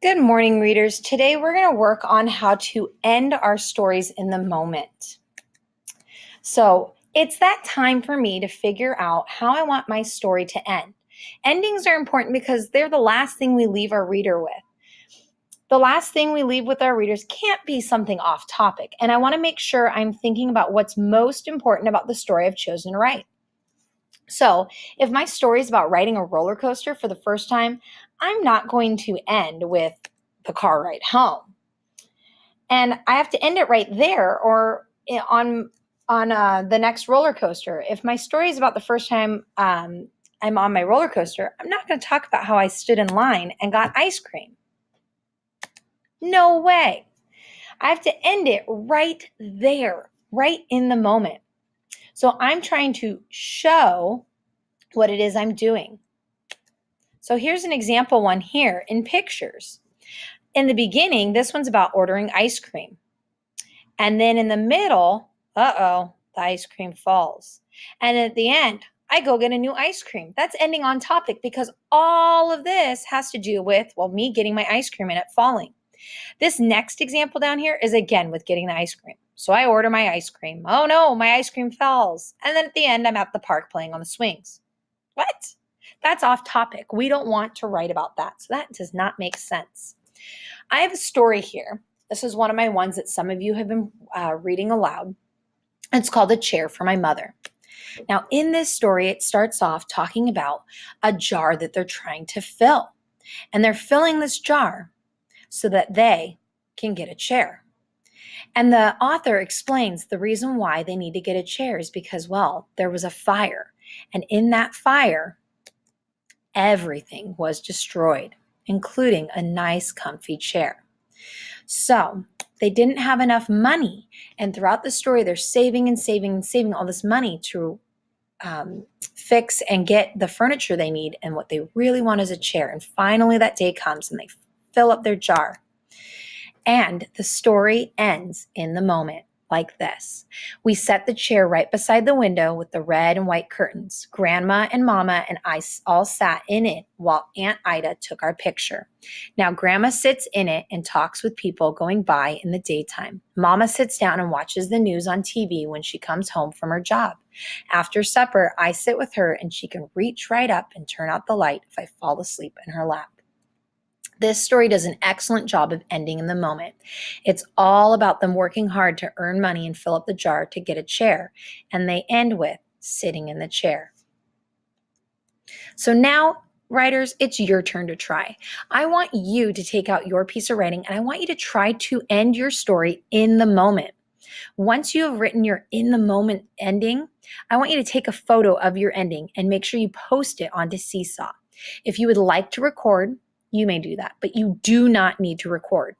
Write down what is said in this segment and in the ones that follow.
Good morning, readers. Today we're going to work on how to end our stories in the moment. So it's that time for me to figure out how I want my story to end. Endings are important because they're the last thing we leave our reader with. The last thing we leave with our readers can't be something off topic, and I want to make sure I'm thinking about what's most important about the story I've chosen to write. So, if my story is about riding a roller coaster for the first time, I'm not going to end with the car ride home. And I have to end it right there or on the next roller coaster. If my story is about the first time I'm on my roller coaster, I'm not going to talk about how I stood in line and got ice cream. No way. I have to end it right there, right in the moment. So I'm trying to show what it is I'm doing. So here's an example one here in pictures. In the beginning, this one's about ordering ice cream. And then in the middle, the ice cream falls. And at the end, I go get a new ice cream. That's ending on topic because all of this has to do with, me getting my ice cream and it falling. This next example down here is again with getting the ice cream. So I order my ice cream. Oh no, my ice cream falls. And then at the end, I'm at the park playing on the swings. What? That's off topic. We don't want to write about that. So that does not make sense. I have a story here. This is one of my ones that some of you have been reading aloud. It's called A Chair for My Mother. Now, in this story, it starts off talking about a jar that they're trying to fill. And they're filling this jar so that they can get a chair. And the author explains the reason why they need to get a chair is because, there was a fire. And in that fire, everything was destroyed, including a nice, comfy chair. So they didn't have enough money. And throughout the story, they're saving and saving and saving all this money to fix and get the furniture they need. And what they really want is a chair. And finally, that day comes and they fill up their jar. And the story ends in the moment like this. We set the chair right beside the window with the red and white curtains. Grandma and Mama and I all sat in it while Aunt Ida took our picture. Now, Grandma sits in it and talks with people going by in the daytime. Mama sits down and watches the news on TV when she comes home from her job. After supper, I sit with her and she can reach right up and turn out the light if I fall asleep in her lap. This story does an excellent job of ending in the moment. It's all about them working hard to earn money and fill up the jar to get a chair, and they end with sitting in the chair. So now, writers, it's your turn to try. I want you to take out your piece of writing, and I want you to try to end your story in the moment. Once you have written your in the moment ending, I want you to take a photo of your ending and make sure you post it onto Seesaw. If you would like to record, you may do that, but you do not need to record.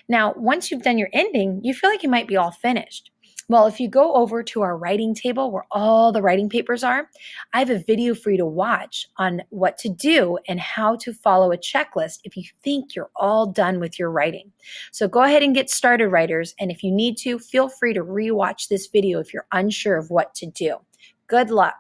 Now, once you've done your ending, you feel like you might be all finished. Well, if you go over to our writing table where all the writing papers are, I have a video for you to watch on what to do and how to follow a checklist if you think you're all done with your writing. So go ahead and get started, writers. And if you need to, feel free to rewatch this video if you're unsure of what to do. Good luck.